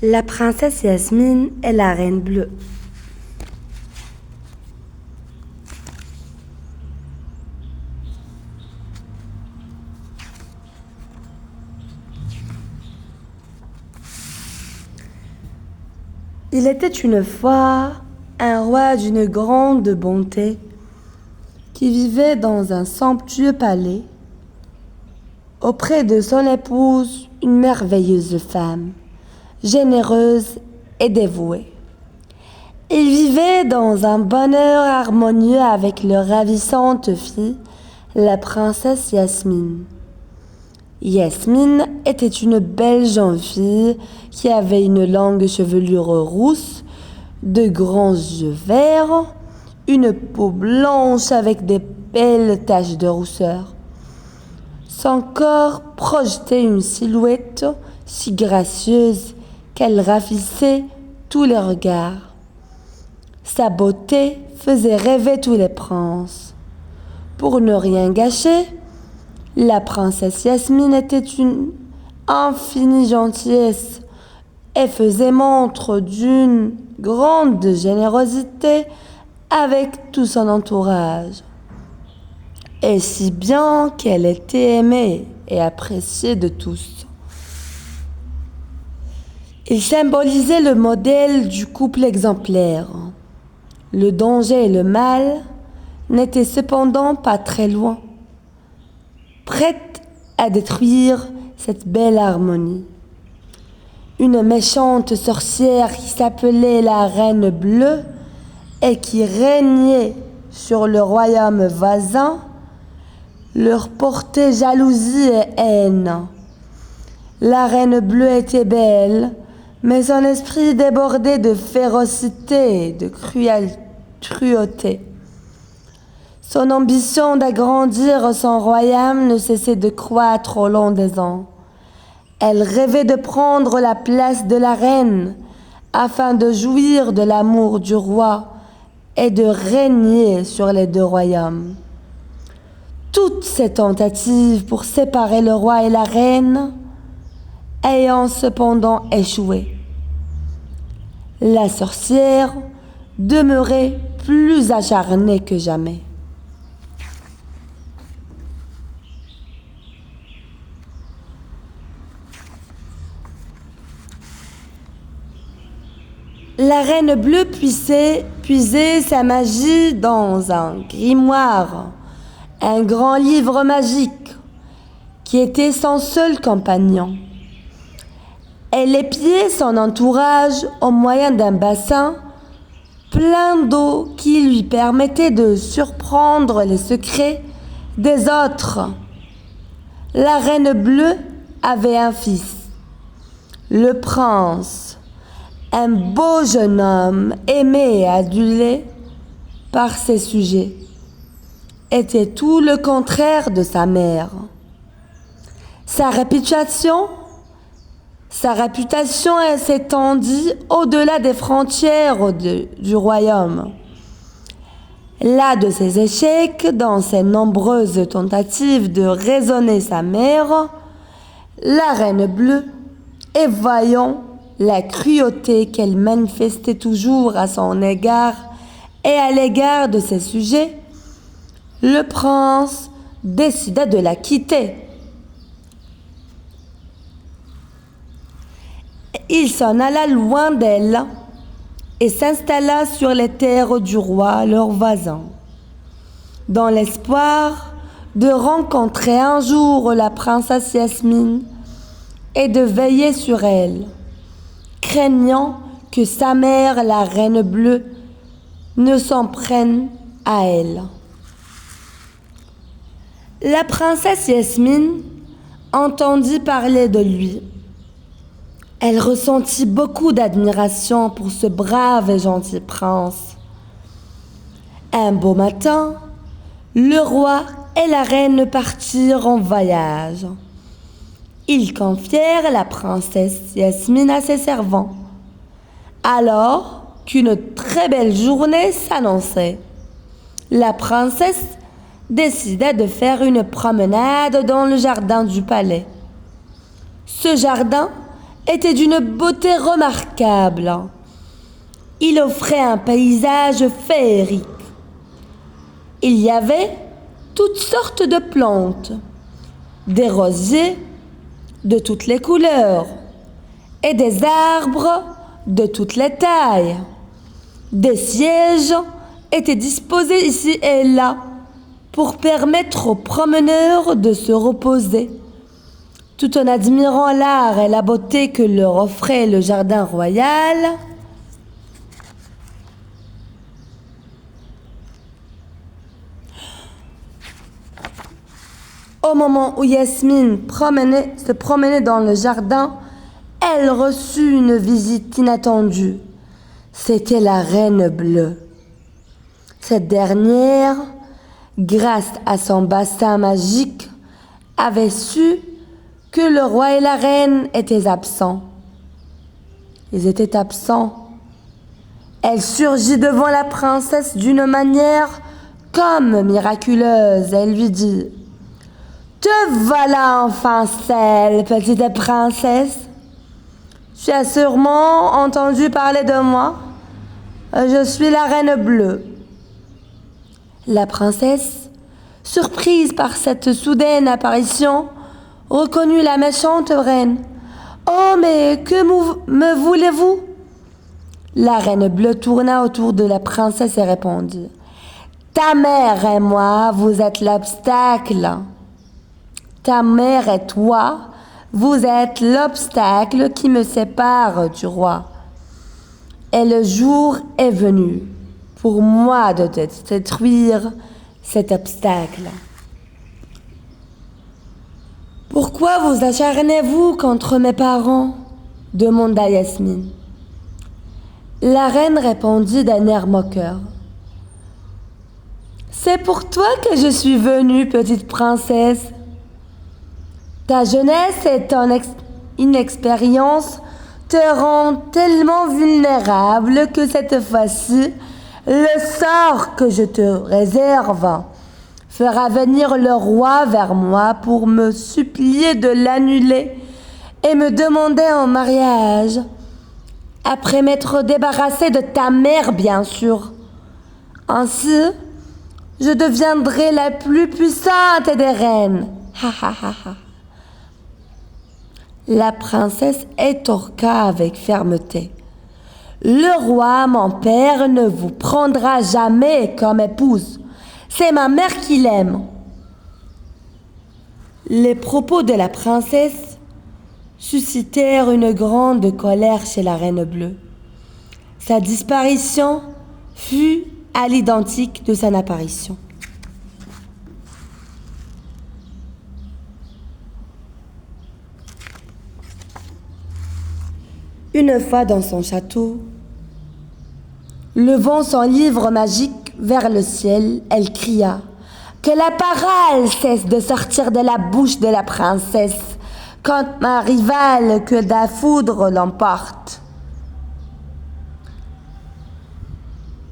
La princesse Yasmine et la reine bleue. Il était une fois un roi d'une grande bonté qui vivait dans un somptueux palais auprès de son épouse, une merveilleuse femme, généreuse et dévouée. Ils vivaient dans un bonheur harmonieux avec leur ravissante fille, la princesse Yasmine. Yasmine était une belle jeune fille qui avait une longue chevelure rousse, de grands yeux verts, une peau blanche avec des belles taches de rousseur. Son corps projetait une silhouette si gracieuse qu'elle ravissait tous les regards. Sa beauté faisait rêver tous les princes. Pour ne rien gâcher, la princesse Yasmine était une infinie gentillesse et faisait montre d'une grande générosité avec tout son entourage. Et si bien qu'elle était aimée et appréciée de tous. Il symbolisait le modèle du couple exemplaire. Le danger et le mal n'étaient cependant pas très loin, prêtes à détruire cette belle harmonie. Une méchante sorcière qui s'appelait la Reine Bleue et qui régnait sur le royaume voisin leur portait jalousie et haine. La Reine Bleue était belle, mais son esprit débordait de férocité et de cruauté. Son ambition d'agrandir son royaume ne cessait de croître au long des ans. Elle rêvait de prendre la place de la reine afin de jouir de l'amour du roi et de régner sur les deux royaumes. Toutes ces tentatives pour séparer le roi et la reine ayant cependant échoué. La sorcière demeurait plus acharnée que jamais. La Reine Bleue puisait sa magie dans un grimoire, un grand livre magique qui était son seul compagnon. Elle épiait son entourage au moyen d'un bassin plein d'eau qui lui permettait de surprendre les secrets des autres. La Reine Bleue avait un fils, le prince, un beau jeune homme aimé et adulé par ses sujets. Était tout le contraire de sa mère. Sa réputation s'étendit au-delà des frontières du royaume. Là de ses échecs, dans ses nombreuses tentatives de raisonner sa mère, la Reine Bleue, et voyant la cruauté qu'elle manifestait toujours à son égard et à l'égard de ses sujets, le prince décida de la quitter. Il s'en alla loin d'elle et s'installa sur les terres du roi, leur voisin, dans l'espoir de rencontrer un jour la princesse Yasmine et de veiller sur elle, craignant que sa mère, la Reine Bleue, ne s'en prenne à elle. La princesse Yasmine entendit parler de lui. Elle ressentit beaucoup d'admiration pour ce brave et gentil prince. Un beau matin, le roi et la reine partirent en voyage. Ils confièrent la princesse Yasmine à ses servants, alors qu'une très belle journée s'annonçait. La princesse décida de faire une promenade dans le jardin du palais. Ce jardin était d'une beauté remarquable. Il offrait un paysage féerique. Il y avait toutes sortes de plantes, des rosiers de toutes les couleurs et des arbres de toutes les tailles. Des sièges étaient disposés ici et là pour permettre aux promeneurs de se reposer, tout en admirant l'art et la beauté que leur offrait le jardin royal. Au moment où Yasmine se promenait dans le jardin, elle reçut une visite inattendue. C'était la Reine Bleue. Cette dernière, grâce à son bassin magique, avait su que le roi et la reine étaient absents. Ils étaient absents. Elle surgit devant la princesse d'une manière comme miraculeuse. Elle lui dit: « Te voilà enfin seule, petite princesse. Tu as sûrement entendu parler de moi. Je suis la Reine Bleue. » La princesse, surprise par cette soudaine apparition, reconnut la méchante reine. « Oh, mais que me voulez-vous » La Reine Bleue tourna autour de la princesse et répondit: « Ta mère et moi, vous êtes l'obstacle. Ta mère et toi, vous êtes l'obstacle qui me sépare du roi. Et le jour est venu pour moi de détruire cet obstacle. » « Pourquoi vous acharnez-vous contre mes parents ?» demanda Yasmine. La reine répondit d'un air moqueur: « C'est pour toi que je suis venue, petite princesse. Ta jeunesse et ton inexpérience te rendent tellement vulnérable que cette fois-ci, le sort que je te réserve fera venir le roi vers moi pour me supplier de l'annuler et me demander en mariage, après m'être débarrassée de ta mère, bien sûr. Ainsi, je deviendrai la plus puissante des reines. Ha ha ha ha. » La princesse rétorqua avec fermeté: « Le roi, mon père, ne vous prendra jamais comme épouse. C'est ma mère qui l'aime. » Les propos de la princesse suscitèrent une grande colère chez la Reine Bleue. Sa disparition fut à l'identique de son apparition. Une fois dans son château, levant son livre magique vers le ciel, elle cria: « Que la parole cesse de sortir de la bouche de la princesse, quand ma rivale, que la foudre l'emporte. »